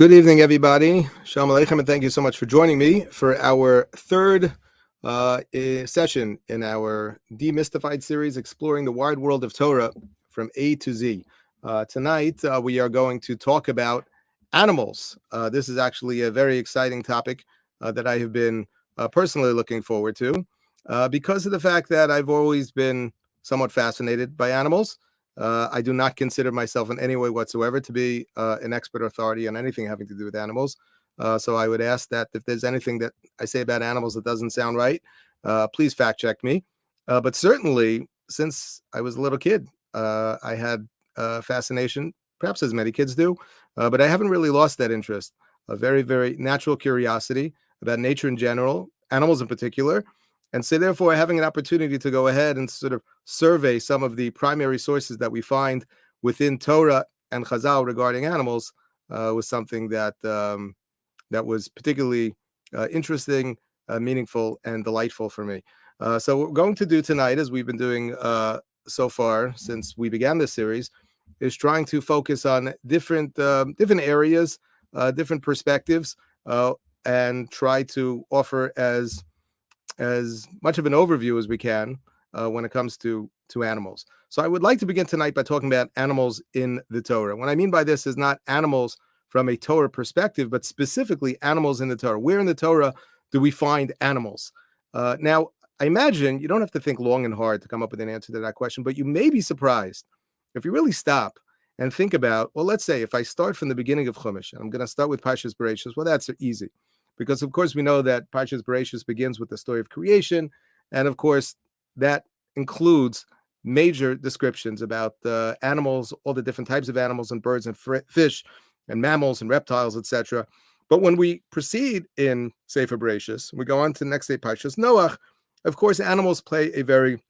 Good evening, everybody. Shalom Aleichem, and thank you so much for joining me for our third session in our Demystified series, exploring the wide world of Torah from A to Z. Tonight, we are going to talk about animals. This is actually a very exciting topic that I have been personally looking forward to because of the fact that I've always been somewhat fascinated by animals. I do not consider myself in any way whatsoever to be an expert authority on anything having to do with animals. So I would ask that if there's anything that I say about animals that doesn't sound right, please fact check me. But certainly, since I was a little kid, I had fascination, perhaps as many kids do, but I haven't really lost that interest. A very, very natural curiosity about nature in general, animals in particular. And so therefore, having an opportunity to go ahead and sort of survey some of the primary sources that we find within Torah and Chazal regarding animals was something that that was particularly interesting, meaningful, and delightful for me. So what we're going to do tonight, as we've been doing so far since we began this series, is trying to focus on different areas, different perspectives, and try to offer as much of an overview as we can when it comes to animals. So I would like to begin tonight by talking about animals in the Torah. What I mean by this is not animals from a Torah perspective, but specifically animals in the Torah. Where in the Torah do we find animals? Now, I imagine you don't have to think long and hard to come up with an answer to that question, but you may be surprised if you really stop and think about, well, let's say if I start from the beginning of Chumash, and I'm going to start with Parshas Bereshis, well, that's easy. Because, of course, we know that Parshas Bereshis begins with the story of creation. And, of course, that includes major descriptions about animals, all the different types of animals and birds and fish and mammals and reptiles, etc. But when we proceed in Sefer Bereshis, we go on to the next day, Parshas Noach. Of course, animals play a very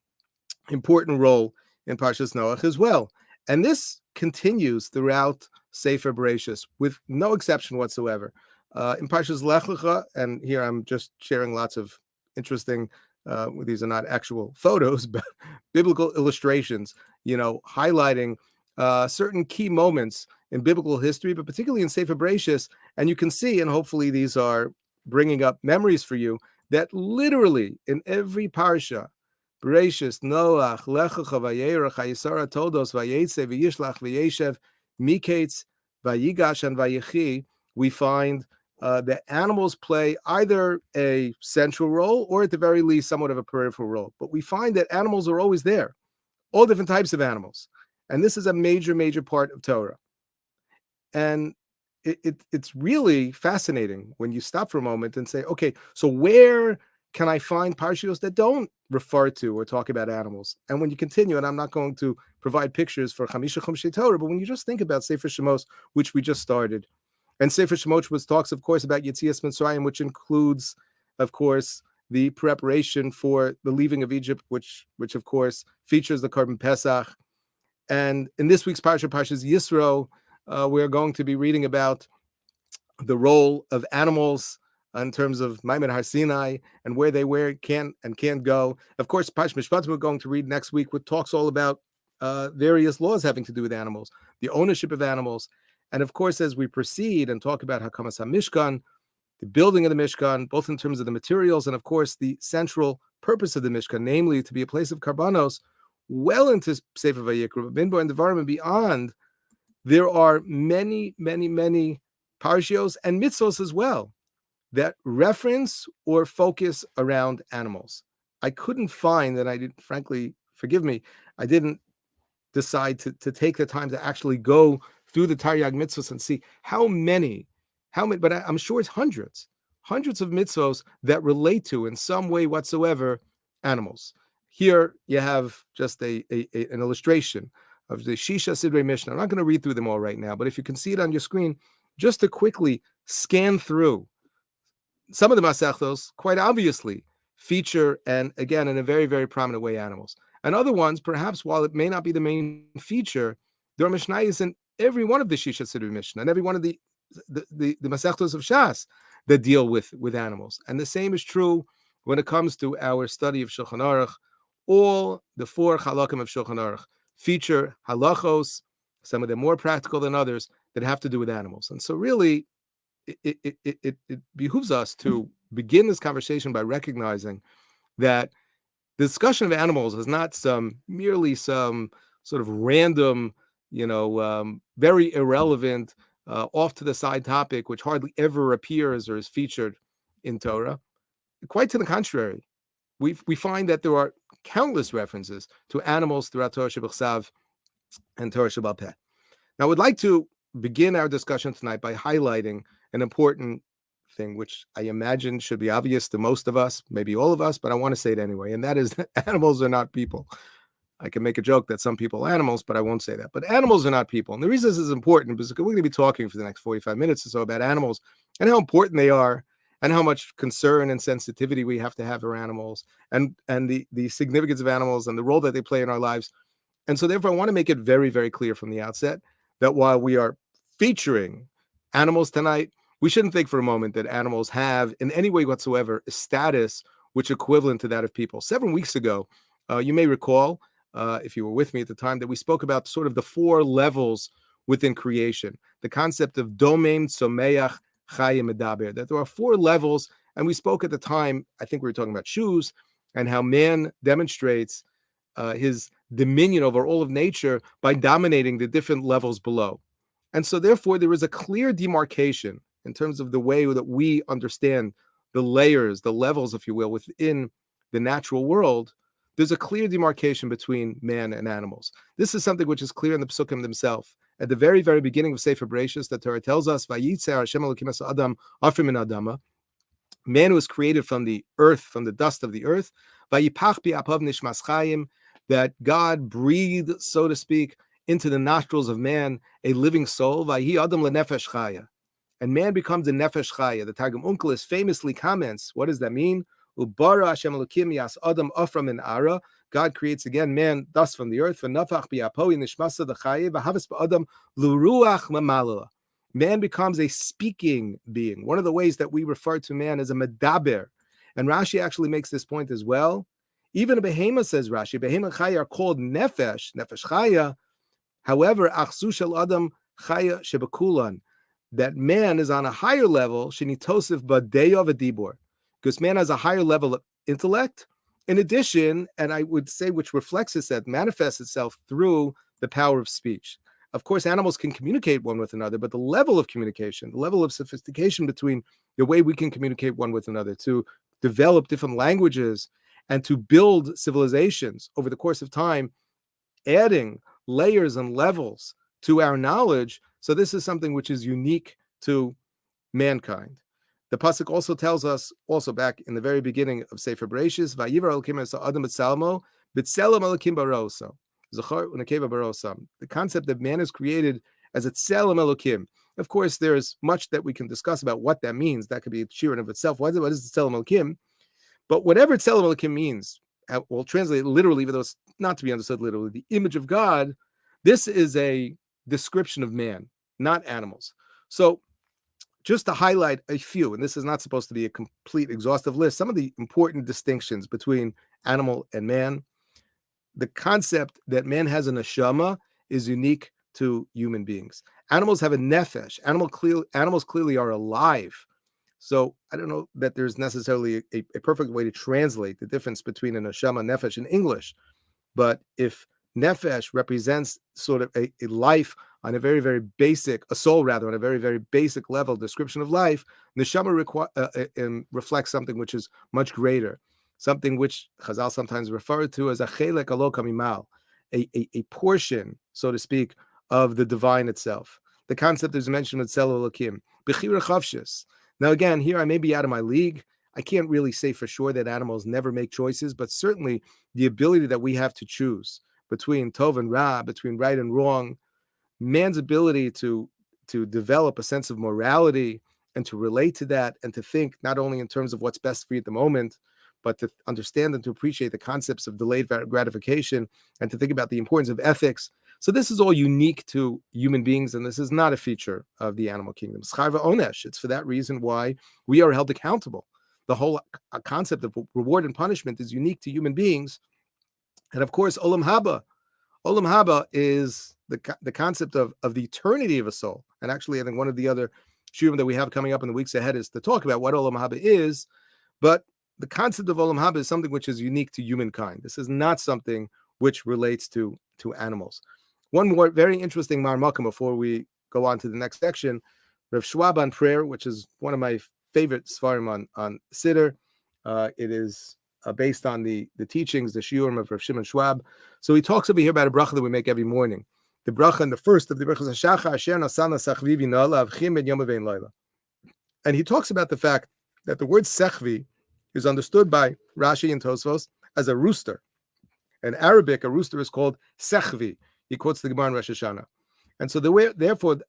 important role in Parshas Noach as well. And this continues throughout Sefer Bereshis with no exception whatsoever. In Parshas Lech Lecha, and here I'm just sharing lots of interesting, these are not actual photos, but biblical illustrations, highlighting certain key moments in biblical history, but particularly in Sefer Bereshis. And you can see, and hopefully these are bringing up memories for you, that literally in every parsha, Bereshis, Noach, Lech Lecha, Vayerach, Hayisara, Todos, Vayetze, Vayishlach, Vayeshev, Miketz, Vayigash, and Vayechi, we find that animals play either a central role or at the very least somewhat of a peripheral role. But we find that animals are always there, all different types of animals. And this is a major, major part of Torah. And it's really fascinating when you stop for a moment and say, okay, so where can I find parshios that don't refer to or talk about animals? And when you continue, and I'm not going to provide pictures for Chamisha Chumshei Torah, but when you just think about Sefer Shemos, which we just started, and Sefer Shemot, which talks, of course, about Yetzias Mitzrayim, which includes, of course, the preparation for the leaving of Egypt, which of course, features the Korban Pesach. And in this week's Parsha, Parshas Yisro, we're going to be reading about the role of animals in terms of Maimon Har Sinai and where they can and can't go. Of course, Parshas Mishpatim we're going to read next week, which talks all about various laws having to do with animals, the ownership of animals. And of course, as we proceed and talk about Hakamas HaMishkan, the building of the Mishkan, both in terms of the materials and, of course, the central purpose of the Mishkan, namely to be a place of karbanos, well into Sefer Vayikra, Minbar and Devarim and beyond, there are many, many, many parshios and mitzvos as well that reference or focus around animals. I couldn't find, and I didn't, frankly, forgive me, I didn't decide to take the time to actually go through the Taryag mitzvos and see how many, but I'm sure it's hundreds of mitzvos that relate to, in some way whatsoever, animals. Here you have just an illustration of the Shisha Sidrei Mishnah. I'm not going to read through them all right now, but if you can see it on your screen, just to quickly scan through, some of the Masechtos quite obviously feature, and again, in a very, very prominent way, animals. And other ones, perhaps while it may not be the main feature, there are Mishnayos in every one of the Shisha Sidrei Mishnah and every one of the Masechtos of Shas that deal with animals. And the same is true when it comes to our study of Shulchan Aruch. All the 4 halakim of Shulchan Aruch feature halachos, some of them more practical than others, that have to do with animals. And so really, it behooves us to begin this conversation by recognizing that the discussion of animals is not merely some sort of random, very irrelevant, off to the side topic, which hardly ever appears or is featured in Torah. Quite to the contrary, we find that there are countless references to animals throughout Torah Shebachsav and Torah Shebal Peh. Now, I would like to begin our discussion tonight by highlighting an important thing, which I imagine should be obvious to most of us, maybe all of us, but I want to say it anyway, and that is that animals are not people. I can make a joke that some people are animals, but I won't say that. But animals are not people. And the reason this is important is because we're going to be talking for the next 45 minutes or so about animals and how important they are and how much concern and sensitivity we have to have for animals and the significance of animals and the role that they play in our lives. And so therefore, I want to make it very, very clear from the outset that while we are featuring animals tonight, we shouldn't think for a moment that animals have in any way whatsoever a status which equivalent to that of people. 7 weeks ago, you may recall, if you were with me at the time, that we spoke about sort of the 4 levels within creation, the concept of domain, someach, chayim, medaber, that there are 4 levels. And we spoke at the time, I think we were talking about shoes and how man demonstrates his dominion over all of nature by dominating the different levels below. And so therefore, there is a clear demarcation in terms of the way that we understand the layers, the levels, if you will, within the natural world. There's a clear demarcation between man and animals. This is something which is clear in the Psukim themselves. At the very, very beginning of Sefer Bereshis, the Torah tells us, "Vayitzer Hashem Elokim es Adam afrim min Adama." Man was created from the earth, from the dust of the earth. Vayipach bi'apav nishmas chayim, that God breathed, so to speak, into the nostrils of man a living soul. Vayhi Adam lenefesh chaya, and man becomes a nefesh chaya. The Targum Onkelos famously comments, what does that mean? Ubara Hashem Elokim yas Adam afra min ara. God creates again man dust from the earth. V'nafach bi'apo nishmasa d'chaye v'haves ba'adam l'ruach mamala. Man becomes a speaking being. One of the ways that we refer to man as a medaber, and Rashi actually makes this point as well. Even a behemoth, says Rashi, behemoth chaya are called nefesh chaya. However, achzu shel adam chaya shebakulan, that man is on a higher level, shenitosif badeyo v'dibor, because man has a higher level of intellect. In addition, and I would say which reflects this, that manifests itself through the power of speech. Of course, animals can communicate one with another, but the level of communication, the level of sophistication between the way we can communicate one with another, to develop different languages and to build civilizations over the course of time, adding layers and levels to our knowledge. So this is something which is unique to mankind. The pasuk also tells us, also back in the very beginning of Sefer Bereshis, "Vayivar Elokim es Adam b'tzelmo, b'tzelem Elokim barosa." The concept that man is created as a tzelem Elokim. Of course, there's much that we can discuss about what that means. That could be a shiur in of itself. What is the tzelem Elokim? But whatever tzelem Elokim means, we'll translate it literally, even though it's not to be understood literally, the image of God. This is a description of man, not animals. So just to highlight a few, and this is not supposed to be a complete exhaustive list, some of the important distinctions between animal and man. The concept that man has a neshama is unique to human beings. Animals have a nefesh. Animals clearly are alive. So I don't know that there's necessarily a perfect way to translate the difference between a neshama and nefesh in English. But if nefesh represents sort of a life on a very, very basic, a soul rather, on a very, very basic level description of life, neshama reflects something which is much greater, something which Chazal sometimes refer to as a chelek alo kamimal, a portion, so to speak, of the divine itself. The concept is mentioned with Tzel Elokim, b'chira chavshis. Now again, here I may be out of my league. I can't really say for sure that animals never make choices, but certainly the ability that we have to choose between tov and ra, between right and wrong, man's ability to develop a sense of morality and to relate to that and to think not only in terms of what's best for you at the moment, but to understand and to appreciate the concepts of delayed gratification and to think about the importance of ethics. So this is all unique to human beings, and this is not a feature of the animal kingdom. Schar v'onesh. It's for that reason why we are held accountable. The whole concept of reward and punishment is unique to human beings. And of course, olam haba. Olam haba is the concept of the eternity of a soul. And actually, I think one of the other shiurim that we have coming up in the weeks ahead is to talk about what Olam Haba is, but the concept of Olam Haba is something which is unique to humankind. This is not something which relates to animals. One more very interesting marmakim before we go on to the next section. Rav Schwab on prayer, which is one of my favorite svarim on Siddur. It is based on the teachings, the shiurim of Rav Shimon Schwab. So he talks over here about a bracha that we make every morning. The bracha, and the first of the brachas, Hashacha Asher Nasana Sachvivi Nala Avchim Ben Yom Vein Laila. And he talks about the fact that the word sechvi is understood by Rashi and Tosfos as a rooster. In Arabic, a rooster is called sechvi. He quotes the Gemara in Rosh Hashanah. And so therefore, he's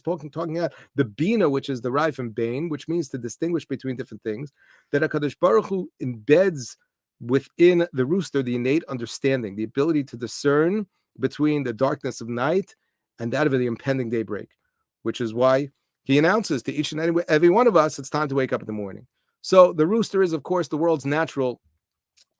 talking about the bina, which is derived from bain, which means to distinguish between different things, that HaKadosh Baruch Hu embeds within the rooster the innate understanding, the ability to discern between the darkness of night and that of the impending daybreak, which is why he announces to each and every one of us it's time to wake up in the morning. So the rooster is, of course, the world's natural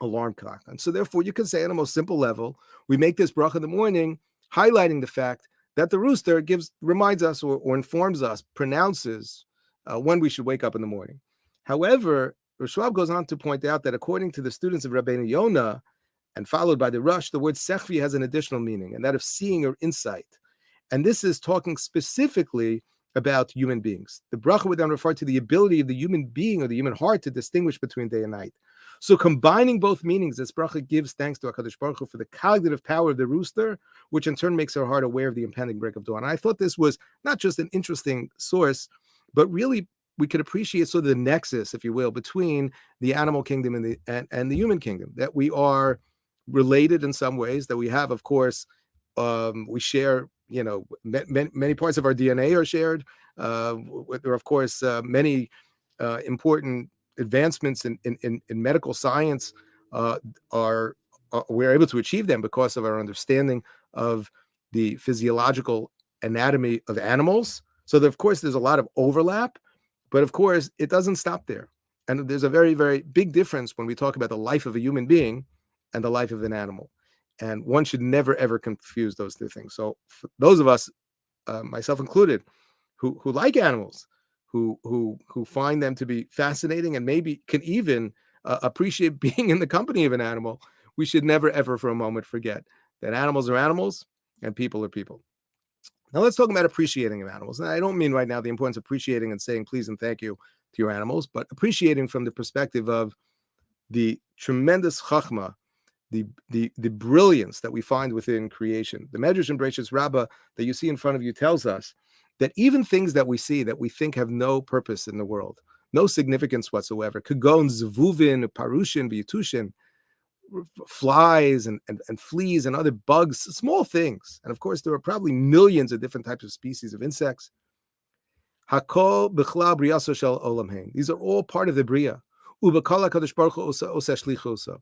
alarm clock. And so therefore, you can say on a most simple level, we make this bracha in the morning, highlighting the fact that the rooster reminds us or informs us, pronounces when we should wake up in the morning. However, Rav Schwab goes on to point out that according to the students of Rabbeinu Yonah, and followed by the Rush, the word sechvi has an additional meaning, and that of seeing or insight. And this is talking specifically about human beings. The bracha would then refer to the ability of the human being or the human heart to distinguish between day and night. So combining both meanings, this bracha gives thanks to HaKadosh Baruch Hu for the cognitive power of the rooster, which in turn makes our heart aware of the impending break of dawn. And I thought this was not just an interesting source, but really we could appreciate sort of the nexus, if you will, between the animal kingdom and the human kingdom, that we are related in some ways, that we have, of course, we share, many parts of our DNA are shared. There are, of course, many important advancements in medical science we're able to achieve them because of our understanding of the physiological anatomy of animals. So of course, there's a lot of overlap, but of course, it doesn't stop there. And there's a very, very big difference when we talk about the life of a human being and the life of an animal. And one should never, ever confuse those two things. So for those of us, myself included, who like animals, who find them to be fascinating and maybe can even appreciate being in the company of an animal, we should never, ever for a moment forget that animals are animals and people are people. Now let's talk about appreciating of animals. And I don't mean right now the importance of appreciating and saying please and thank you to your animals, but appreciating from the perspective of the tremendous chachma, the brilliance that we find within creation. The Medrash and Bereshis Rabbah that you see in front of you tells us that even things that we see that we think have no purpose in the world, no significance whatsoever, kagon, zvuvin, parushin, v'yitushin, flies and fleas and other bugs, small things. And of course, there are probably millions of different types of species of insects. Hakol b'chla briyaso shel olam hein. These are all part of the bria. Ubakal HaKadosh Baruch Hu osa shlichusa.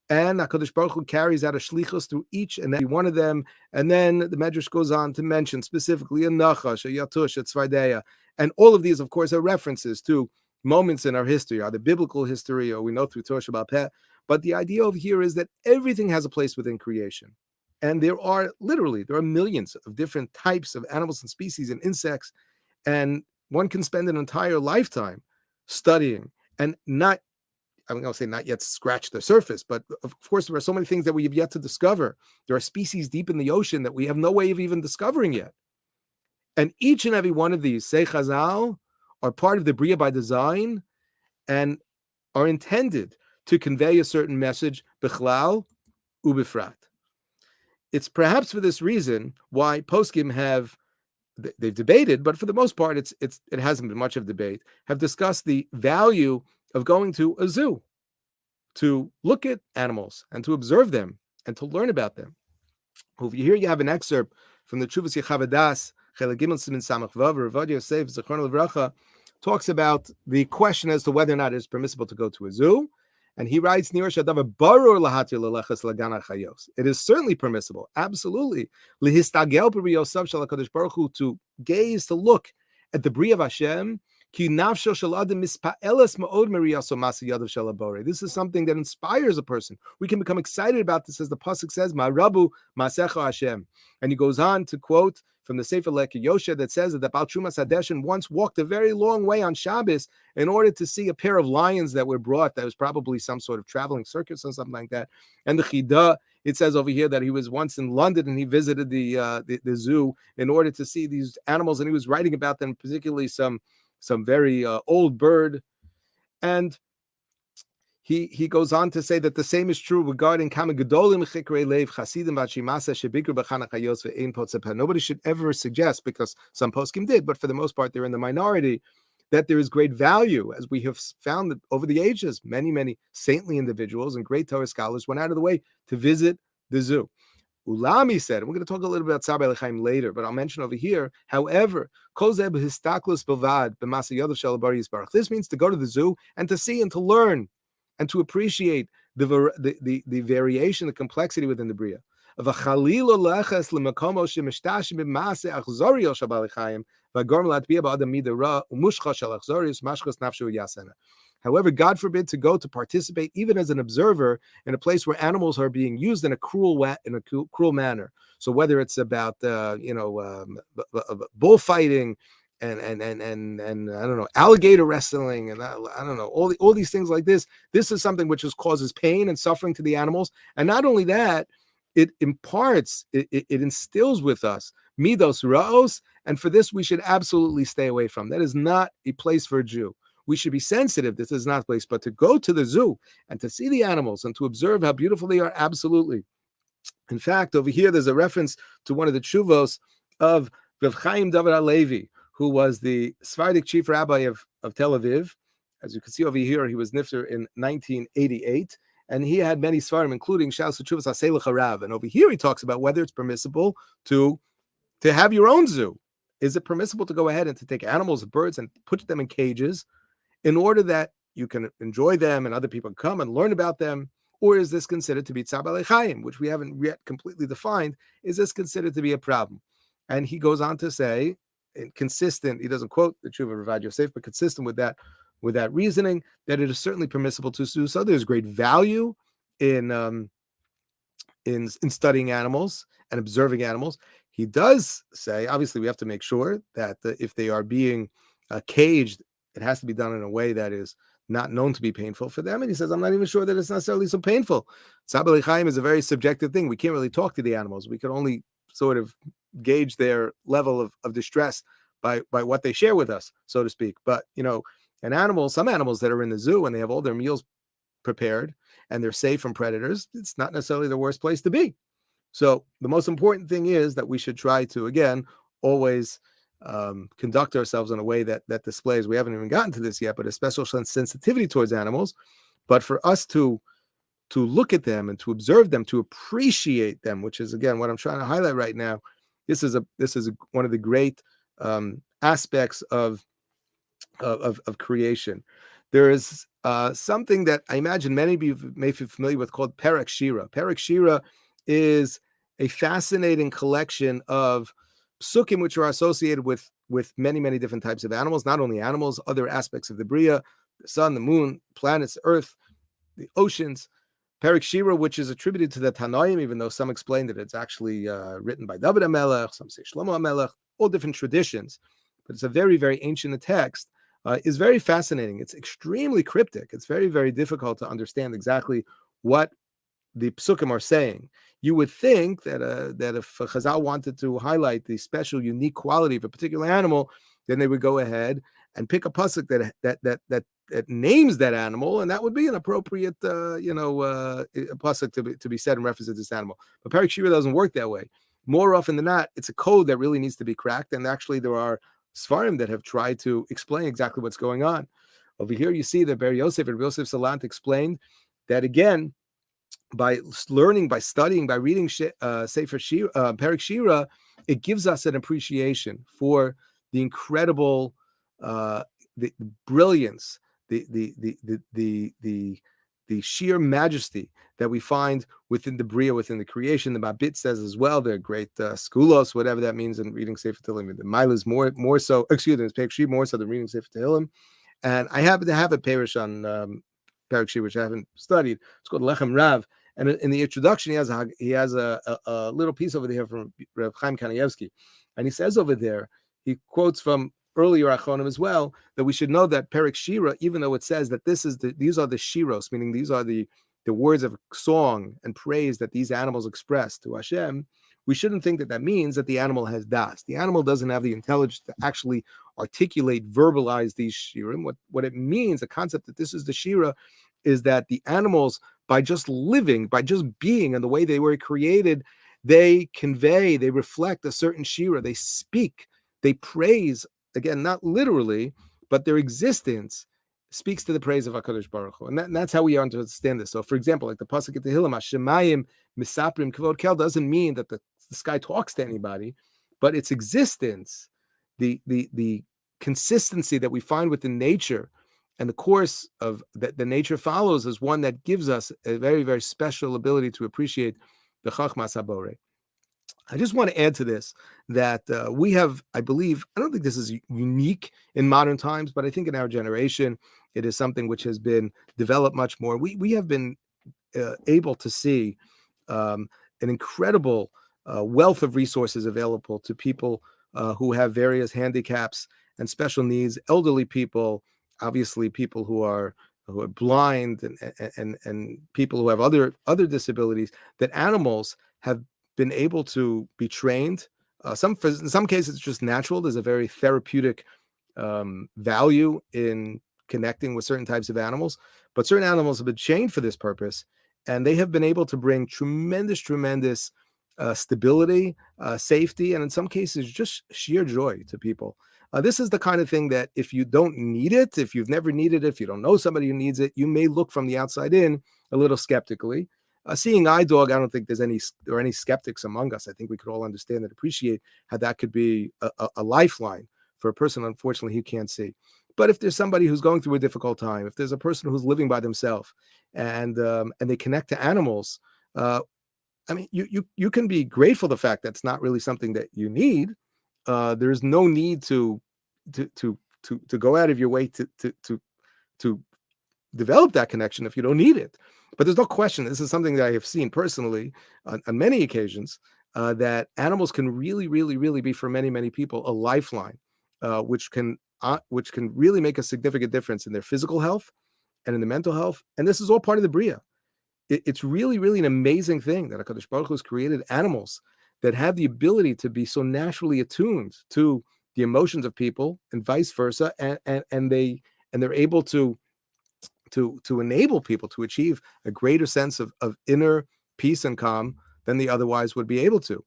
And HaKadosh Baruch Hu carries out a shlichus through each and every one of them. And then the Medrash goes on to mention specifically a nachash, a yatush, a tzvaideya. And all of these, of course, are references to moments in our history, either biblical history or we know through Torah Shabbat Peh. But the idea over here is that everything has a place within creation. And there are millions of different types of animals and species and insects. And one can spend an entire lifetime studying and not yet scratch the surface, but of course there are so many things that we have yet to discover. There are species deep in the ocean that we have no way of even discovering yet. And each and every one of these, say Chazal, are part of the Bria by design and are intended to convey a certain message, Bichlal Ubifrat. It's perhaps for this reason why poskim they've debated, but for the most part, it hasn't been much of debate, have discussed the value of going to a zoo to look at animals and to observe them and to learn about them. Over here, you have an excerpt from the Chuvas Yechavadas, Chelek Gimel Simin Samach Vav, Rav Yosef Zichron Levracha, talks about the question as to whether or not it is permissible to go to a zoo. And he writes, it is certainly permissible, absolutely, to gaze, to look at the Bria of Hashem. This is something that inspires a person. We can become excited about this, as the pasuk says, "Ma'rabu Masecha Hashem," and he goes on to quote from the Sefer Leki Yosha that says that the Baal Trumas Hadeshin once walked a very long way on Shabbos in order to see a pair of lions that were brought. That was probably some sort of traveling circus or something like that. And the Chida, it says over here that he was once in London and he visited the zoo in order to see these animals, and he was writing about them, particularly some very old bird. And he goes on to say that the same is true regarding Kama Gedolim Chikrei Lev Chasidim Vachimasa Shebikru B'Chanachayos Ve'ein Potzepen. Nobody should ever suggest, because some poskim did, but for the most part they're in the minority, that there is great value, as we have found that over the ages, many saintly individuals and great Torah scholars went out of the way to visit the zoo. Ulami said, and we're going to talk a little bit about Tzar B'Lechaim later, but I'll mention over here, however, this means to go to the zoo and to see and to learn and to appreciate the variation, the complexity within the Bria. However, God forbid to go to participate, even as an observer, in a place where animals are being used in a cruel manner. So whether it's about bullfighting and I don't know, alligator wrestling, and I don't know, all these things like this. This is something which causes pain and suffering to the animals, and not only that, it imparts, it instills with us midos raos, and for this we should absolutely stay away from. That is not a place for a Jew. We should be sensitive. This is not a place, but to go to the zoo and to see the animals and to observe how beautiful they are, absolutely. In fact, over here there's a reference to one of the tshuvos of Rav Chaim David HaLevi, who was the Sephardic chief rabbi of Tel Aviv. As you can see over here, he was nifter in 1988, and he had many svarim, including Shas Tshuvos HaSelech HaRav. And over here he talks about whether it's permissible to have your own zoo. Is it permissible to go ahead and to take animals, birds, and put them in cages in order that you can enjoy them and other people come and learn about them? Or is this considered to be Tzar B'Lechaim, which we haven't yet completely defined? Is this considered to be a problem? And he goes on to say, consistent, he doesn't quote the Tshuva of Ravad Yosef, but consistent with that reasoning, that it is certainly permissible to do so. There's great value in studying animals and observing animals. He does say, obviously, we have to make sure that if they are being caged, it has to be done in a way that is not known to be painful for them. And he says, I'm not even sure that it's necessarily so painful. Tzar B'Lechaim is a very subjective thing. We can't really talk to the animals. We can only sort of gauge their level of distress by what they share with us, so to speak. But, some animals that are in the zoo and they have all their meals prepared and they're safe from predators, it's not necessarily the worst place to be. So the most important thing is that we should try to, again, always conduct ourselves in a way that displays, we haven't even gotten to this yet, but a special sensitivity towards animals. But for us to look at them and to observe them, to appreciate them, which is, again, what I'm trying to highlight right now. This is one of the great aspects of creation. There is something that I imagine many of you may be familiar with called Perek Shira. Perek Shira is a fascinating collection of psukim which are associated with many different types of animals, not only animals, other aspects of the Bria, the sun, the moon, planets, earth, the oceans. Perek Shira, which is attributed to the Tanoim, even though some explain that it's actually written by David HaMelech, some say Shlomo HaMelech, all different traditions. But it's a very, very ancient text. Is very fascinating. It's extremely cryptic. It's very, very difficult to understand exactly what the psukim are saying. You would think that if Chazal wanted to highlight the special, unique quality of a particular animal, then they would go ahead and pick a pasuk that names that animal, and that would be an appropriate, pasuk to be said in reference to this animal. But Perek Shira doesn't work that way. More often than not, it's a code that really needs to be cracked, and actually there are Sfarim that have tried to explain exactly what's going on. Over here, you see that Ber Yosef and Yosef Salant explained that, again, by learning, by studying, by reading Sefer Shira, Perek Shira, it gives us an appreciation for the incredible, the brilliance, the sheer majesty that we find within the Bria, within the creation. The Mabit says as well, they're great skulos, whatever that means in reading Sefer Tehillim. The Mila is more so, excuse me, it's Perek Shira more so than reading Sefer Tehillim. And I happen to have a parish on Perek Shira, which I haven't studied. It's called Lechem Rav. And in the introduction, he has a little piece over there from Reb Chaim Kanievsky, and he says over there, he quotes from earlier Achronim as well, that we should know that Perek Shira, even though it says that these are the shiros, meaning these are the words of song and praise that these animals express to Hashem, we shouldn't think that that means that the animal has das. The animal doesn't have the intelligence to actually articulate, verbalize these shirim. What it means, the concept that this is the shira, is that the animals, by just living, by just being and the way they were created, they convey, they reflect a certain shira. They speak, they praise, again, not literally, but their existence speaks to the praise of HaKadosh Baruch Hu. And that's how we understand this. So, for example, like the Pasuk at Tehillim, Hashemayim misaprim kavod kel, doesn't mean that the sky talks to anybody, but its existence, the consistency that we find within nature, and the course of that the nature follows, is one that gives us a very, very special ability to appreciate the Chachmas HaBorei. I just want to add to this that we have, I believe, I don't think this is unique in modern times, but I think in our generation, it is something which has been developed much more. We have been able to see an incredible wealth of resources available to people who have various handicaps and special needs, elderly people, obviously people who are blind, and people who have other disabilities, that animals have been able to be trained. In some cases, it's just natural. There's a very therapeutic value in connecting with certain types of animals, but certain animals have been trained for this purpose, and they have been able to bring tremendous stability, safety, and in some cases, just sheer joy to people. This is the kind of thing that if you don't need it, if you've never needed it, if you don't know somebody who needs it, you may look from the outside in a little skeptically. Seeing eye dog, I don't think there's any skeptics among us. I think we could all understand and appreciate how that could be a lifeline for a person, unfortunately, who can't see. But if there's somebody who's going through a difficult time, if there's a person who's living by themselves, and they connect to animals, I mean, you can be grateful the fact that's not really something that you need. There's no need to go out of your way to develop that connection if you don't need it. But there's no question, this is something that I have seen personally on many occasions, that animals can really, really, really be, for many, many people, a lifeline, which can really make a significant difference in their physical health and in the mental health. And this is all part of the Bria. It's really, really an amazing thing that HaKadosh Baruch Hu has created animals that have the ability to be so naturally attuned to the emotions of people, and vice versa, and they're able to enable people to achieve a greater sense of inner peace and calm than they otherwise would be able to.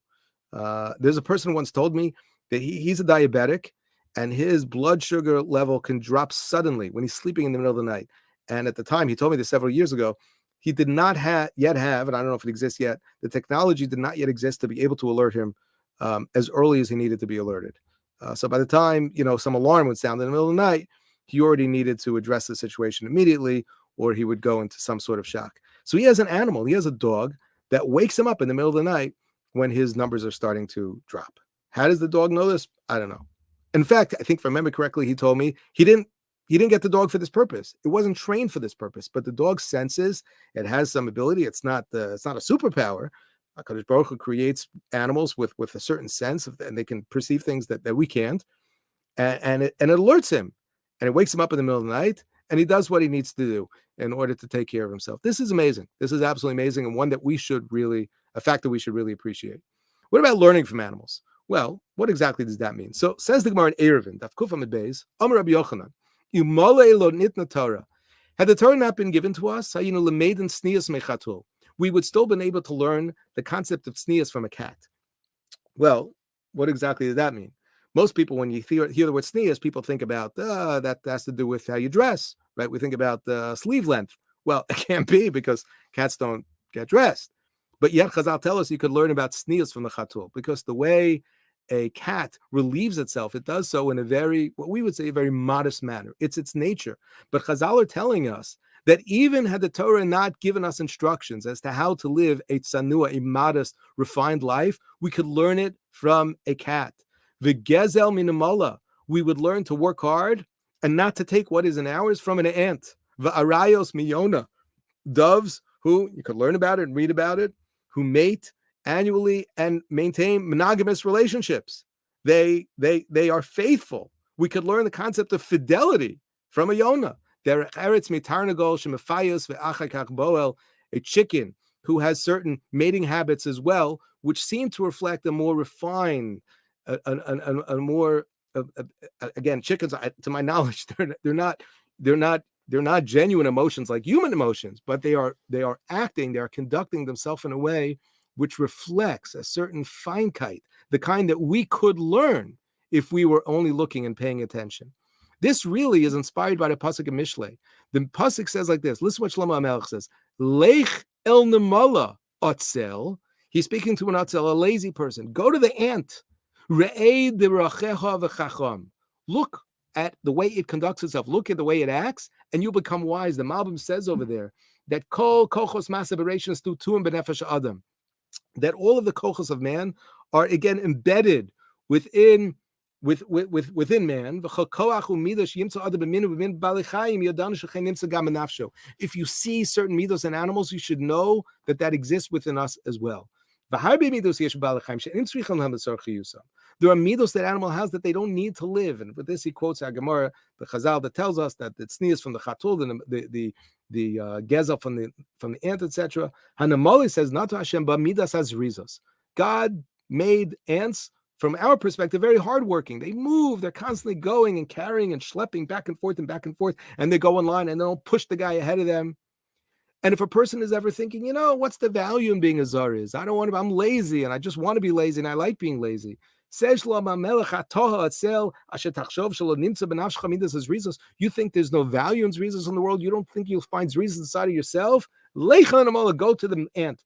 There's a person who once told me that he's a diabetic, and his blood sugar level can drop suddenly when he's sleeping in the middle of the night. And at the time, he told me this several years ago, he did not yet have, and I don't know if it exists yet, the technology did not yet exist to be able to alert him as early as he needed to be alerted. So by the time, some alarm would sound in the middle of the night, he already needed to address the situation immediately, or he would go into some sort of shock. So he has an animal, he has a dog that wakes him up in the middle of the night when his numbers are starting to drop. How does the dog know this? I don't know. In fact, I think if I remember correctly, he told me he didn't get the dog for this purpose. It wasn't trained for this purpose, but the dog senses, it has some ability. It's not a superpower. HaKadosh Baruch Hu creates animals with a certain sense and they can perceive things that we can't. And it alerts him, and it wakes him up in the middle of the night, and he does what he needs to do in order to take care of himself. This is amazing. This is absolutely amazing, and one that a fact that we should really appreciate. What about learning from animals? Well, what exactly does that mean? So says the Gemara in Eruvin, Daf Kuf Amud Beis, Amar Rabbi Yochanan, Umale lo nitna Torah. Had the Torah not been given to us, we would still been able to learn the concept of sneas from a cat. Well, what exactly does that mean? Most people, when you hear the word sneas, people think about that has to do with how you dress, right? We think about the sleeve length. Well, it can't be, because cats don't get dressed. But yet Chazal tell us you could learn about sneas from the chatul, because the way a cat relieves itself, it does so in what we would say, a very modest manner. It's its nature. But Chazal are telling us that even had the Torah not given us instructions as to how to live a tzanua, a modest, refined life, we could learn it from a cat. V'gezel minamala, we would learn to work hard and not to take what isn't ours from an ant. V'arayos miyona, doves who, you could learn about it and read about it, who mate annually and maintain monogamous relationships. They are faithful. We could learn the concept of fidelity from a Yonah. A chicken who has certain mating habits as well, which seem to reflect a more refined, a more again, chickens, to my knowledge, they're not genuine emotions like human emotions, but they are acting, they are conducting themselves in a way which reflects a certain feinkeit, the kind that we could learn if we were only looking and paying attention. This really is inspired by the pasuk in Mishlei. The pasuk says like this. Listen what Shlomo HaMelech says. Lech el nemala otzel. He's speaking to an otzel, a lazy person. Go to the ant. Re'ei derachecha v'chacham. Look at the way it conducts itself. Look at the way it acts, and you'll become wise. The Malbim says over there that kol kochos masaberation stu tuim benefesh adam. That all of the kochos of man are again embedded within man. If you see certain midos in animals, you should know that exists within us as well. There are midos that animal has that they don't need to live. And with this, he quotes our Gemara, the Chazal, that tells us that it sneezes from the chatul, the gezel from the ant, etc. Hanamoli says, not to Hashem, but midas has rizos. God made ants, from our perspective, very hardworking. They move, they're constantly going and carrying and schlepping back and forth, and they go in line and they'll push the guy ahead of them. And if a person is ever thinking, what's the value in being a zar is? I'm lazy and I just want to be lazy and I like being lazy. You think there's no value in zrizos in the world? You don't think you'll find zrizos inside of yourself? Go to the ant.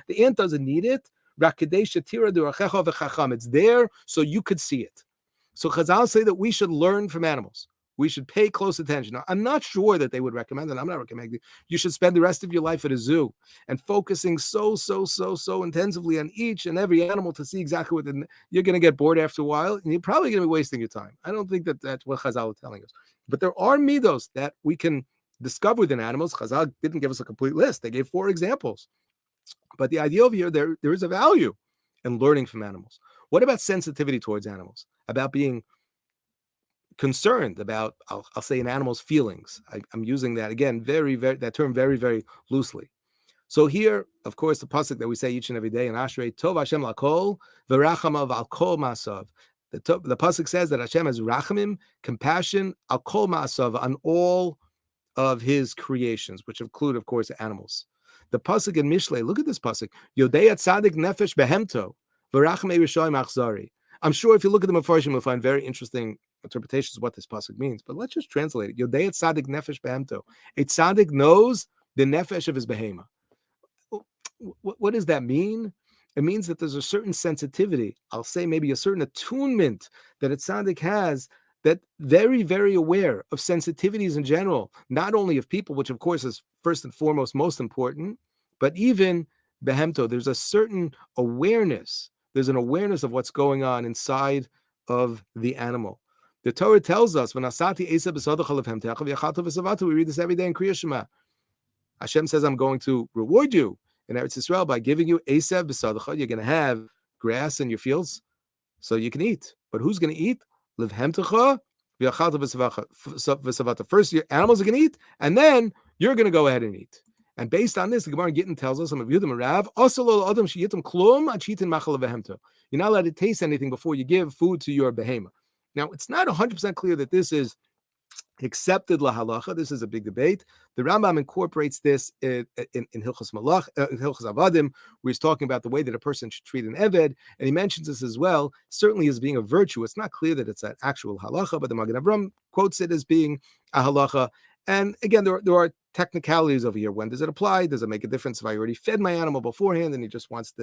The ant doesn't need it. It's there so you could see it. So Chazal say that we should learn from animals. We should pay close attention. Now, I'm not sure that they would recommend, and I'm not recommending, you should spend the rest of your life at a zoo and focusing so intensively on each and every animal to see exactly what you're going to get bored after a while, and you're probably going to be wasting your time. I don't think that that's what Chazal is telling us. But there are midos that we can discover within animals. Chazal didn't give us a complete list. They gave 4 examples. But the idea over here, there is a value in learning from animals. What about sensitivity towards animals? About being concerned about, I'll say, an animal's feelings. I'm using that again, that term very, very loosely. So here, of course, the pasuk that we say each and every day in Ashrei Tov Hashem lakol v'rachamav al kol ma'asav. The pasuk says that Hashem has rachamim, compassion, al kol ma'asav, on all of His creations, which include, of course, animals. The pasuk in Mishlei, look at this pasuk. Yodei tzadik nefesh behemto v'rachamei rishoyim achzari. I'm sure if you look at the Mefarshim, you'll find very interesting interpretations of what this pasuk means. But let's just translate it. Yodei tzadik nefesh behemto. A tzadik knows the nefesh of his behema. What does that mean? It means that there's a certain sensitivity. I'll say maybe a certain attunement that a tzaddik has, that very, very aware of sensitivities in general, not only of people, which of course is first and foremost most important, but even behemto. There's a certain awareness. There's an awareness of what's going on inside of the animal. The Torah tells us, we read this every day in Kriya Shema. Hashem says, I'm going to reward you in Eretz Yisrael by giving you Esav b'Sadacha. You're going to have grass in your fields so you can eat. But who's going to eat? First, your animals are going to eat, and then you're going to go ahead and eat. And based on this, the Gemara in Gittin tells us, you're not allowed to taste anything before you give food to your behema. Now, it's not 100% clear that this is accepted lahalacha. This is a big debate. The Rambam incorporates this in Hilchos Malach, Hilchos Avadim, where he's talking about the way that a person should treat an eved, and he mentions this as well, certainly as being a virtue. It's not clear that it's an actual halacha, but the Magen Avram quotes it as being a halacha. And again, there are technicalities over here. When does it apply? Does it make a difference if I already fed my animal beforehand and he just wants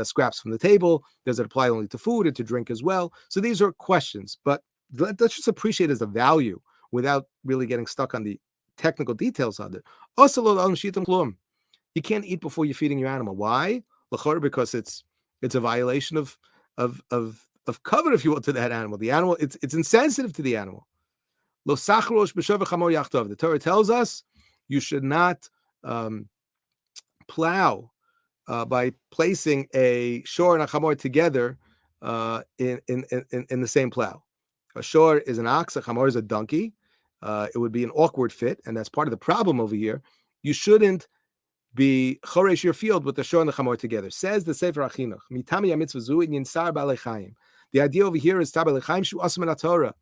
scraps from the table? Does it apply only to food or to drink as well? So these are questions, but let's just appreciate as a value without really getting stuck on the technical details of it. You can't eat before you're feeding your animal. Why? Because it's a violation of covet, if you will, to that animal. The animal, it's insensitive to the animal. The Torah tells us You should not plow by placing a shor and a chamor together in the same plow. A shor is an ox, a chamor is a donkey. It would be an awkward fit, and that's part of the problem over here. You shouldn't be choresh your field with the shor and the chamor together. Says the Sefer Achinuch, mitami hamitzvah zu inyan sar ba'alei chayim. The idea over here is tar ba'alei chayim shu asur min Torah,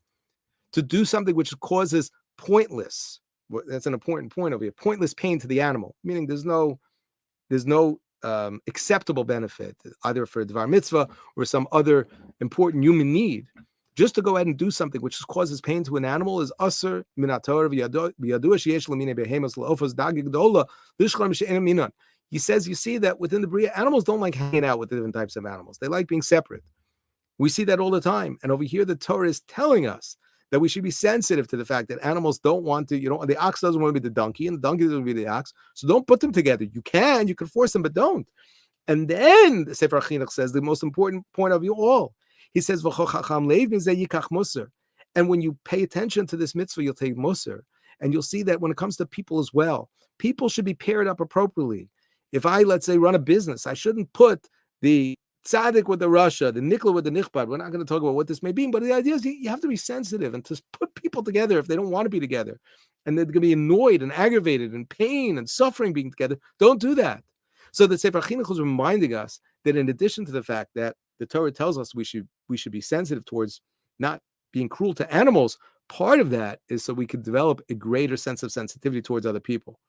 to do something which causes pointless. That's an important point over here. Pointless pain to the animal, meaning there's no acceptable benefit either for a dvar mitzvah or some other important human need. Just to go ahead and do something which causes pain to an animal is asur min Torah. He says, you see that within the Bria, animals don't like hanging out with different types of animals. They like being separate. We see that all the time. And over here, the Torah is telling us that we should be sensitive to the fact that animals don't want to, the ox doesn't want to be the donkey, and the donkey doesn't want to be the ox. So don't put them together. You can force them, but don't. And then the Sefer Achinuch says the most important point of you all. He says, and when you pay attention to this mitzvah, you'll take musar. And you'll see that when it comes to people as well, people should be paired up appropriately. If I, let's say, run a business, I shouldn't put the tzaddik with the Russia, the nikla with the nichbad. We're not going to talk about what this may be, but the idea is you have to be sensitive and to put people together if they don't want to be together. And they're going to be annoyed and aggravated and pain and suffering being together. Don't do that. So the Sefer Chinuch is reminding us that in addition to the fact that the Torah tells us we should be sensitive towards not being cruel to animals, part of that is so we could develop a greater sense of sensitivity towards other people.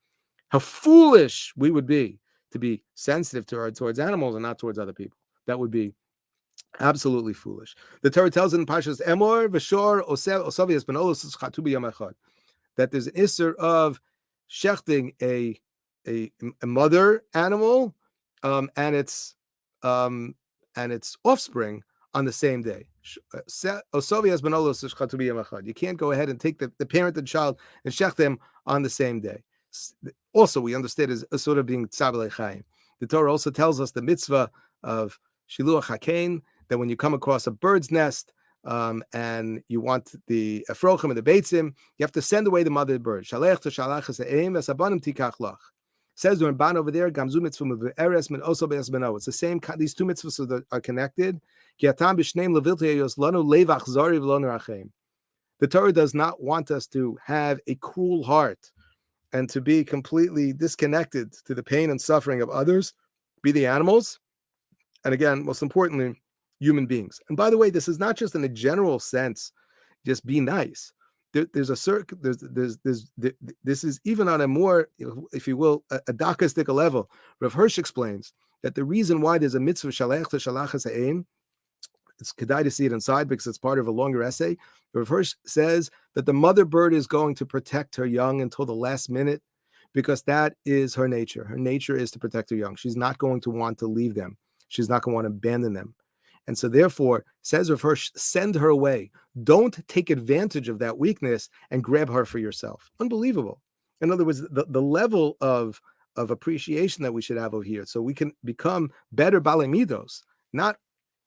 How foolish we would be to be sensitive towards animals and not towards other people. That would be absolutely foolish. The Torah tells in Parshas Emor, V'shor Osavias Benolos Chatu b'yom echad, that there's an isser of shechting a mother animal and its offspring on the same day. Osavias Benolos Chatu b'yom echad. You can't go ahead and take the parent and child and shech them on the same day. Also, we understand as a sort of being tzar b'alei chayim. The Torah also tells us the mitzvah of Shiluach HaKain, that when you come across a bird's nest and you want the afrochim and the beitzim, you have to send away the mother bird. Shalech to shalachas ha'eim v'sabanim tikach lach. Says the Ramban over there, Gamzu mitzvah me'eres min oso be'es beno. It's the same. These two mitzvahs are connected. Ki atam b'shneim leviltei yos lanu levach zari v'lo nerachem. The Torah does not want us to have a cruel heart and to be completely disconnected to the pain and suffering of others, be the animals, and again, most importantly, human beings. And by the way, this is not just in a general sense, just be nice. This is even on a more, if you will, a dakistic level. Rav Hirsch explains that the reason why there's a mitzvah shalech to shalachas ha'eim, it's kedai to see it inside because it's part of a longer essay. Rav Hirsch says that the mother bird is going to protect her young until the last minute because that is her nature. Her nature is to protect her young. She's not going to want to leave them. She's not going to want to abandon them. And so therefore, says Rav Hirsch, send her away. Don't take advantage of that weakness and grab her for yourself. Unbelievable. In other words, the level of appreciation that we should have over here, so we can become better balei midos. Not,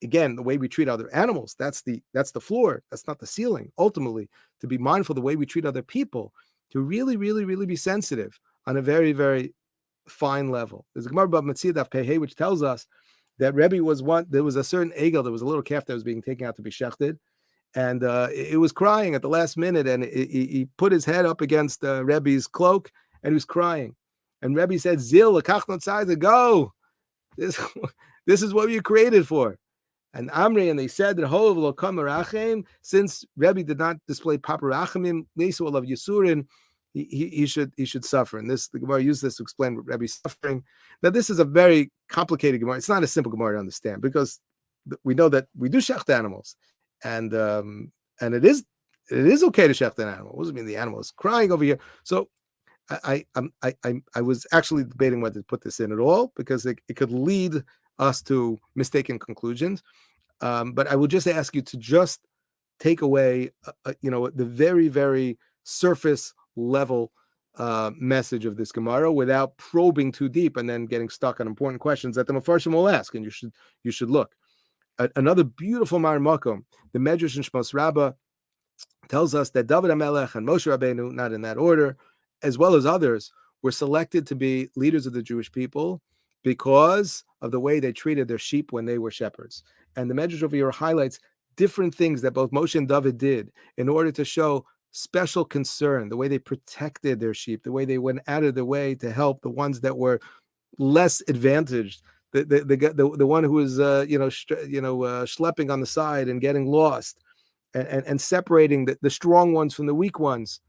again, the way we treat other animals. That's the floor. That's not the ceiling. Ultimately, to be mindful of the way we treat other people, to really, really, really be sensitive on a very, very fine level. There's a Gemara about Metzia Daf Pehei, which tells us that Rebbe was there was a certain egel, there was a little calf that was being taken out to be shechted, and it was crying at the last minute, and he put his head up against Rebbe's cloak, and he was crying. And Rebbe said, Zil, lekach notzai, go. This is what you created for. And Amri, and they said that Hov lo kam rachem, since Rebbe did not display proper rachamim, nesu olav yisurin, he should suffer. And the Gemara used this to explain what Rebbe's suffering. Now, this is a very complicated Gemara. It's not a simple Gemara to understand because we know that we do shecht animals, and it is okay to shecht an animal. What does it mean the animal is crying over here? So I was actually debating whether to put this in at all because it could lead us to mistaken conclusions. But I will just ask you to just take away, the very, very surface level message of this Gemara without probing too deep and then getting stuck on important questions that the Mefarshim will ask, and you should look. Another beautiful Mar Makom, the Medrash in Shmos Rabbah tells us that David HaMelech and Moshe Rabbeinu, not in that order, as well as others, were selected to be leaders of the Jewish people because of the way they treated their sheep when they were shepherds. And the Medrash over here highlights different things that both Moshe and David did in order to show special concern, the way they protected their sheep, the way they went out of the way to help the ones that were less advantaged. The one who was schlepping on the side and getting lost, and separating the strong ones from the weak ones.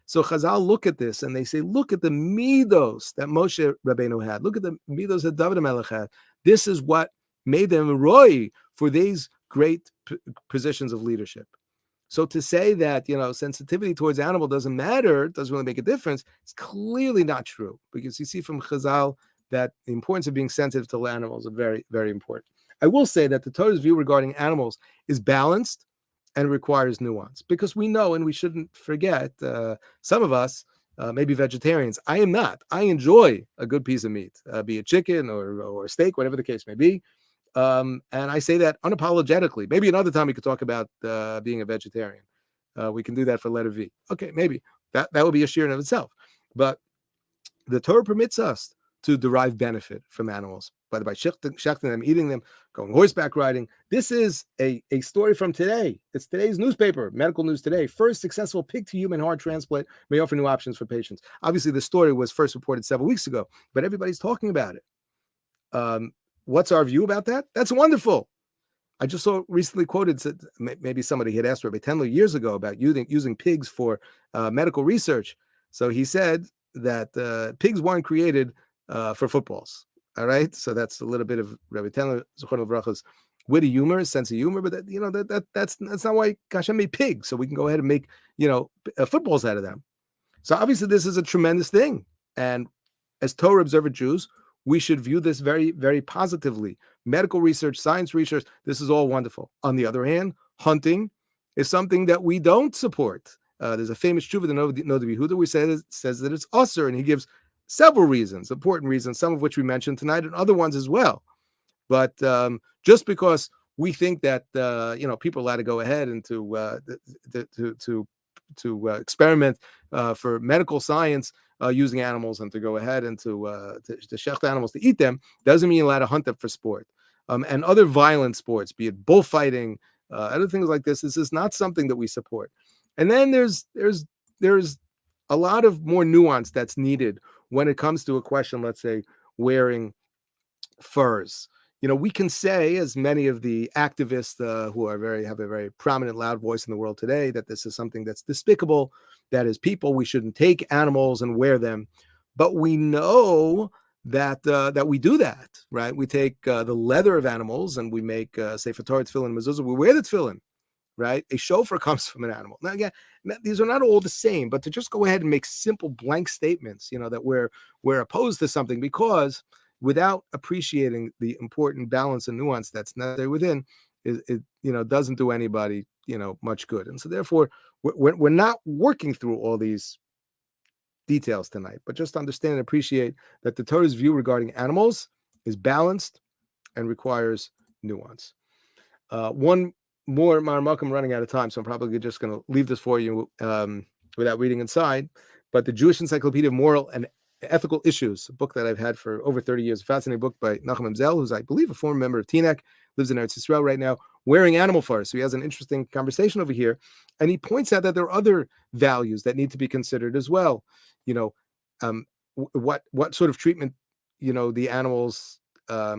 So Chazal look at this and they say, look at the midos that Moshe Rabbeinu had. Look at the midos that David HaMelech had. This is what made them roy for these great positions of leadership. So to say that, sensitivity towards animal doesn't matter, doesn't really make a difference, it's clearly not true. Because you see from Chazal that the importance of being sensitive to animals is very, very important. I will say that the Torah's view regarding animals is balanced and requires nuance, because we know, and we shouldn't forget, some of us may be vegetarians. I am not. I enjoy a good piece of meat, be it chicken or steak, whatever the case may be. And I say that unapologetically. Maybe another time we could talk about being a vegetarian. We can do that for letter V. Okay, maybe. That would be a shir in of itself. But the Torah permits us to derive benefit from animals, whether by shechting them, eating them, going horseback riding. This is a story from today. It's today's newspaper, Medical News Today. First successful pig-to-human heart transplant may offer new options for patients. Obviously, the story was first reported several weeks ago, but everybody's talking about it. What's our view about that? That's wonderful. I just saw recently quoted, said, maybe somebody had asked Rabbi Tenler years ago about using pigs for medical research. So he said that pigs weren't created for footballs. All right, so that's a little bit of Rabbi Tenler Zochron Levracha's witty humor, sense of humor, but that's not why Hashem made pigs, so we can go ahead and make footballs out of them. So obviously this is a tremendous thing, and as Torah observant Jews, we should view this very, very positively. Medical research, science research, this is all wonderful. On the other hand, hunting is something that we don't support. There's a famous tshuva, the Noda B'Yehuda, which says that it's usher, and he gives several reasons, important reasons, some of which we mentioned tonight, and other ones as well. But just because we think that people are allowed to go ahead and to experiment for medical science using animals, and to go ahead and to shecht animals to eat them, doesn't mean you're allowed to hunt them for sport. And other violent sports, be it bullfighting, other things like this is not something that we support. And then there's a lot of more nuance that's needed when it comes to a question, let's say, wearing furs. We can say, as many of the activists who have a very prominent, loud voice in the world today, that this is something that's despicable, that as people, we shouldn't take animals and wear them. But we know that we do that, right? We take the leather of animals and we make, say, for Torah tefillin, mezuzah, we wear the tefillin, right? A shofar comes from an animal. Now, again, these are not all the same, but to just go ahead and make simple blank statements, that we're opposed to something because without appreciating the important balance and nuance that's necessary within, it doesn't do anybody, much good. And so therefore, we're not working through all these details tonight, but just understand and appreciate that the Torah's view regarding animals is balanced and requires nuance. One more, I'm running out of time, so I'm probably just going to leave this for you without reading inside. But the Jewish Encyclopedia of Moral and Ethical Issues, a book that I've had for over 30 years, a fascinating book by Nachum Emzel, who's, I believe, a former member of TNEC, lives in Eretz Yisrael right now, wearing animal furs. So he has an interesting conversation over here. And he points out that there are other values that need to be considered as well. What sort of treatment, the animals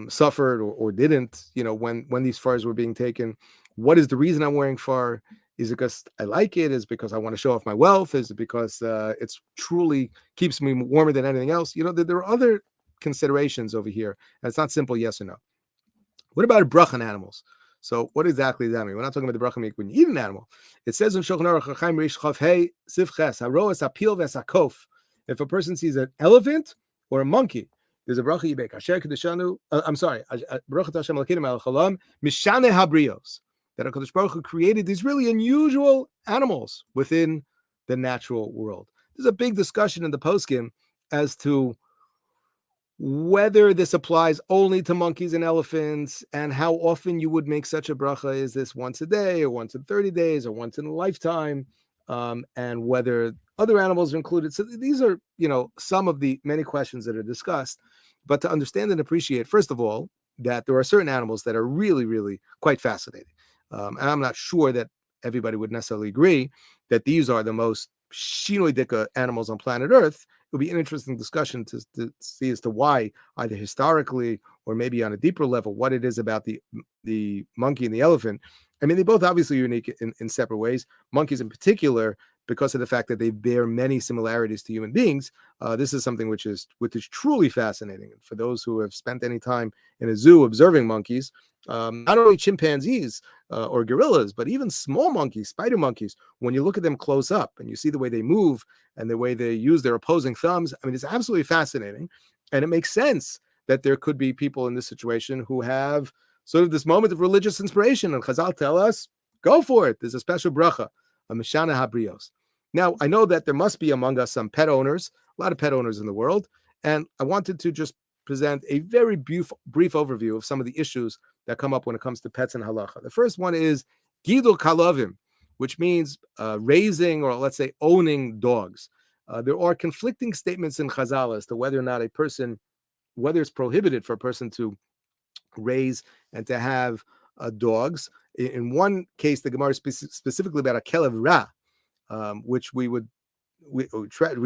suffered or didn't, when these furs were being taken. What is the reason I'm wearing fur? Is it because I like it? Is it because I want to show off my wealth? Is it because it's truly keeps me warmer than anything else? There are other considerations over here. And it's not simple yes or no. What about bracha on animals? So what exactly does that mean? We're not talking about the bracha when you eat an animal. It says in Shulchan Aruch Chaim Rish Chav Hey Sif Ches Haroas Apil Vesakof. If a person sees an elephant or a monkey, there's a bracha yibek. Asher Kedeshanu. Baruch Hashem Elokeinu Melech Haolam Mishane Habrios. That HaKadosh Baruch Hu created these really unusual animals within the natural world. There's a big discussion in the poskim as to whether this applies only to monkeys and elephants, and how often you would make such a bracha. Is this once a day, or once in 30 days, or once in a lifetime? And whether Other animals are included. So these are, some of the many questions that are discussed. But to understand and appreciate, first of all, that there are certain animals that are really, really quite fascinating. And I'm not sure that everybody would necessarily agree that these are the most shinoi dika animals on planet Earth. It would be an interesting discussion to see as to why, either historically or maybe on a deeper level, what it is about the monkey and the elephant. I mean, they both obviously unique in separate ways. Monkeys in particular, because of the fact that they bear many similarities to human beings. This is something which is truly fascinating. And for those who have spent any time in a zoo observing monkeys, not only chimpanzees or gorillas, but even small monkeys, spider monkeys, when you look at them close up and you see the way they move and the way they use their opposing thumbs, I mean, it's absolutely fascinating. And it makes sense that there could be people in this situation who have sort of this moment of religious inspiration. And Chazal tell us, go for it. There's a special bracha, a Mishana Habrios. Now, I know that there must be among us some pet owners, a lot of pet owners in the world, and I wanted to just present a very brief overview of some of the issues that come up when it comes to pets and halacha. The first one is Gidul Kalavim, which means raising, or let's say owning, dogs. There are conflicting statements in Chazal as to whether or not whether it's prohibited for a person to raise and to have dogs. In one case, the Gemara specifically about a kelev ra, which we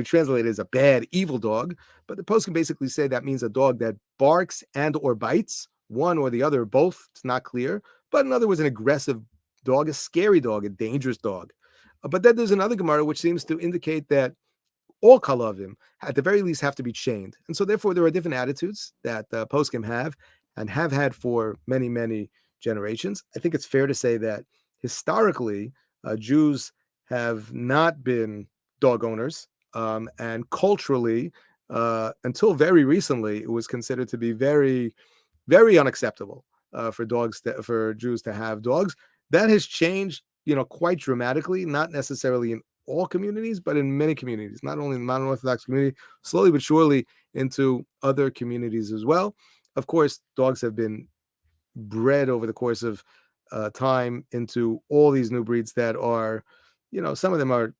translate as a bad, evil dog. But the post can basically say that means a dog that barks and or bites, one or the other, both. It's not clear. But in other words, an aggressive dog, a scary dog, a dangerous dog. But then there's another Gemara which seems to indicate that all kalavim, at the very least, have to be chained. And so therefore, there are different attitudes that poskim have and have had for many, many generations. I think it's fair to say that historically, Jews have not been dog owners, and culturally, until very recently, it was considered to be very, very unacceptable for Jews to have dogs. That has changed, quite dramatically. Not necessarily in all communities, but in many communities, not only in the modern Orthodox community, slowly but surely into other communities as well. Of course, dogs have been bred over the course of time into all these new breeds that are, some of them are,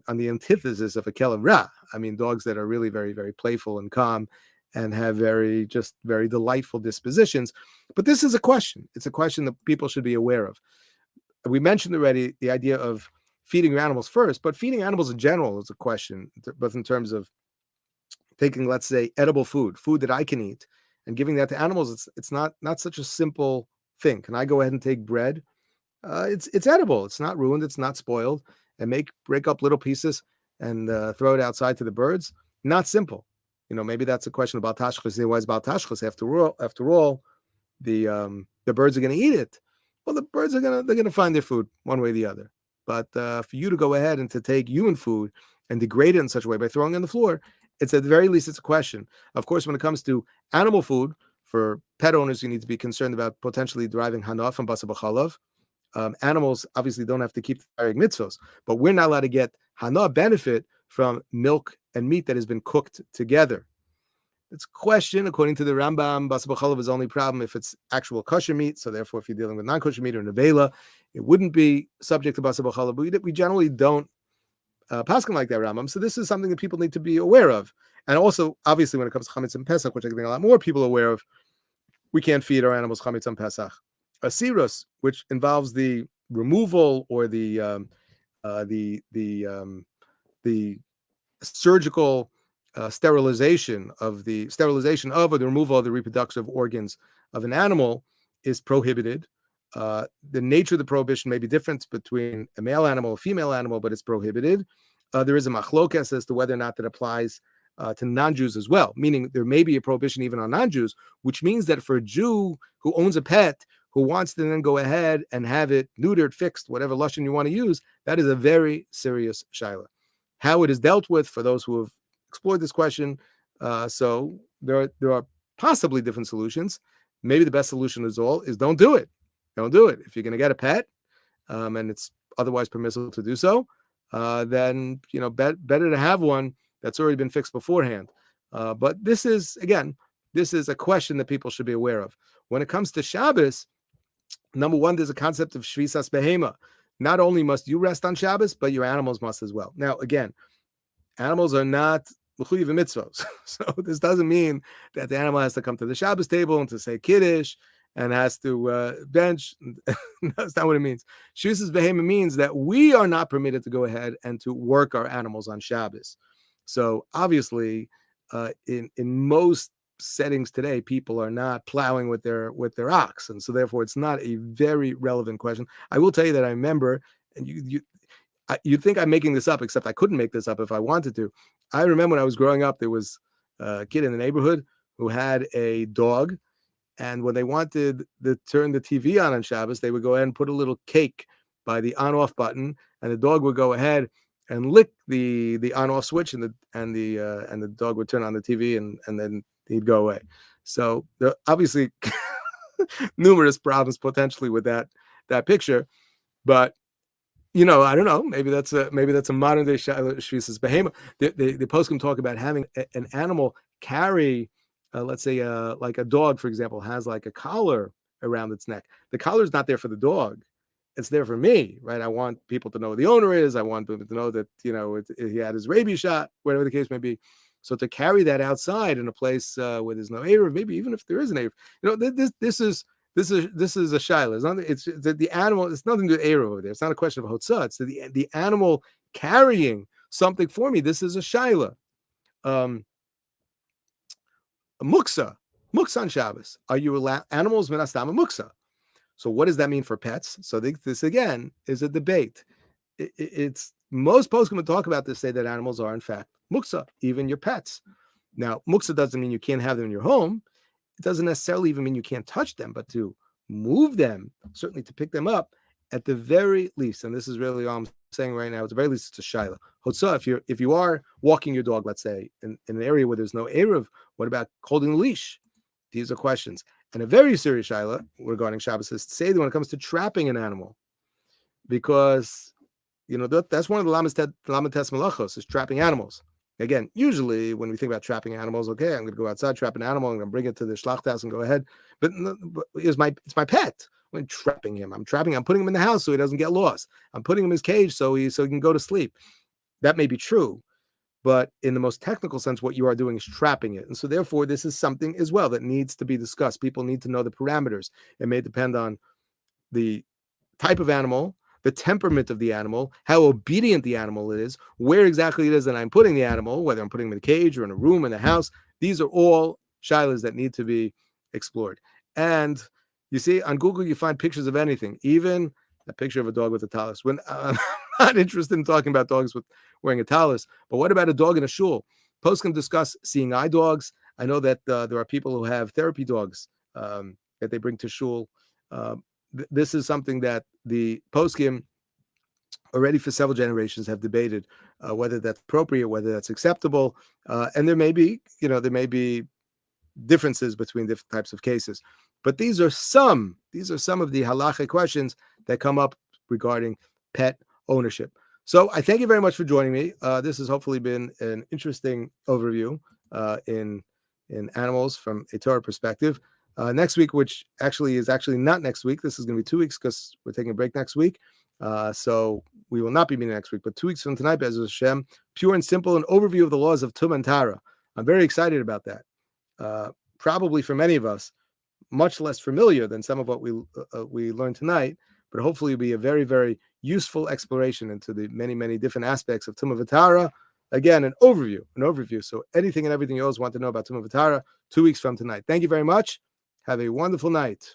on the antithesis of a kelev ra. I mean, dogs that are really very, very playful and calm and have very delightful dispositions. But this is a question. It's a question that people should be aware of. We mentioned already the idea of feeding your animals first, but feeding animals in general is a question, both in terms of taking, let's say, edible food that I can eat, and giving that to animals. It's not such a simple thing. Can I go ahead and take bread? It's edible. It's not ruined. It's not spoiled. And break up little pieces and throw it outside to the birds. Not simple. Maybe that's a question about tashchis. Why is about tashchis? After all, the birds are going to eat it. Well, the birds they're going to find their food one way or the other. But for you to go ahead and to take human food and degrade it in such a way by throwing it on the floor, it's at the very least, it's a question. Of course, when it comes to animal food, for pet owners, you need to be concerned about potentially deriving hana from basar b'chalav. Animals obviously don't have to keep the mitzvos, but we're not allowed to get hana benefit from milk and meat that has been cooked together. It's a question, according to the Rambam, basar b'chalav is the only problem if it's actual kosher meat. So therefore, if you're dealing with non-kosher meat or nevela, it wouldn't be subject to basar b'chalav. But we generally don't paskin like that, Rambam. So this is something that people need to be aware of. And also, obviously, when it comes to chametz and pesach, which I think a lot more people are aware of, we can't feed our animals chametz and pesach. Asirus, which involves the removal or the surgical sterilization of or the removal of the reproductive organs of an animal, is prohibited. The nature of the prohibition may be different between a male animal and a female animal, but it's prohibited. There is a machlokas as to whether or not that applies to non-Jews as well, meaning there may be a prohibition even on non-Jews, which means that for a Jew who owns a pet, who wants to then go ahead and have it neutered, fixed, whatever lashon you want to use, that is a very serious shaila. How it is dealt with, for those who have explored this question, so there are possibly different solutions. Maybe the best solution is don't do it. Don't do it. If you're going to get a pet, and it's otherwise permissible to do so, then better to have one that's already been fixed beforehand. But this is a question that people should be aware of. When it comes to Shabbos, number one, there's a concept of shvisas behema. Not only must you rest on Shabbos, but your animals must as well. Now, again, Animals are not l'chuyev mitzvos. So this doesn't mean that the animal has to come to the Shabbos table and to say Kiddush and has to bench. That's not what it means. Shusas behema means that we are not permitted to go ahead and to work our animals on Shabbos. So obviously, in most settings today, people are not plowing with their ox, and so therefore it's not a very relevant question. I will tell you that I remember, and you'd think I'm making this up, except I couldn't make this up if I wanted to. I remember when I was growing up, there was a kid in the neighborhood who had a dog, and when they wanted to turn the TV on Shabbos, they would go ahead and put a little cake by the on-off button, and the dog would go ahead and lick the on-off switch, and the dog would turn on the TV, and then he'd go away. So there obviously numerous problems potentially with that picture, but I don't know. Maybe that's a modern day shvisas behema. The poskim talk about having an animal carry, let's say, like a dog, for example, has like a collar around its neck. The collar is not there for the dog; it's there for me, right? I want people to know who the owner is. I want people to know that he had his rabies shot, whatever the case may be. So to carry that outside in a place where there's no eruv, maybe even if there is an eruv, this is a shaila. It's the animal. It's nothing to do with eruv over there. It's not a question of hotzah. It's the animal carrying something for me. This is a shaila. A muksa on Shabbos. Are you allowed animals minastam a muksa? So what does that mean for pets? So this again is a debate. It's most poskim will talk about this, say that animals are in fact muksa, even your pets. Now muksa doesn't mean you can't have them in your home. It doesn't necessarily even mean you can't touch them, but to move them, certainly to pick them up, at the very least, and this is really all I'm saying right now, at the very least, it's a shaila. Hotzah, if you are walking your dog, let's say, in an area where there's no eruv, what about holding the leash? These are questions. And a very serious shaila regarding Shabbos is to say that when it comes to trapping an animal, because that's one of the lamates malachos is trapping animals. Again, usually when we think about trapping animals, okay, I'm going to go outside, trap an animal, I'm going to bring it to the shlachthouse and go ahead. But it's my pet. I'm trapping him. I'm putting him in the house so he doesn't get lost. I'm putting him in his cage so he can go to sleep. That may be true, but in the most technical sense, what you are doing is trapping it. And so therefore, this is something as well that needs to be discussed. People need to know the parameters. It may depend on the type of animal, the temperament of the animal, how obedient the animal is, where exactly it is that I'm putting the animal, whether I'm putting him in a cage or in a room in a house. These are all shilas that need to be explored. And you see, on Google, you find pictures of anything, even a picture of a dog with a talus. When I'm not interested in talking about dogs with wearing a talus, but what about a dog in a shul? Posts can discuss seeing eye dogs. I know that there are people who have therapy dogs that they bring to shul. This is something that the poskim already for several generations have debated whether that's appropriate, whether that's acceptable, and there may be differences between different types of cases. But these are some of the halacha questions that come up regarding pet ownership. So I thank you very much for joining me. This has hopefully been an interesting overview in animals from a Torah perspective. Next week, which is actually not next week. This is going to be 2 weeks because we're taking a break next week. So we will not be meeting next week, but 2 weeks from tonight, Be'ez Hashem, pure and simple, an overview of the laws of Tum and Tahara. I'm very excited about that. Probably for many of us, much less familiar than some of what we learned tonight, but hopefully it'll be a very, very useful exploration into the many, many different aspects of Tum and Tahara. Again, an overview. So anything and everything you always want to know about Tum and Tahara, 2 weeks from tonight. Thank you very much. Have a wonderful night.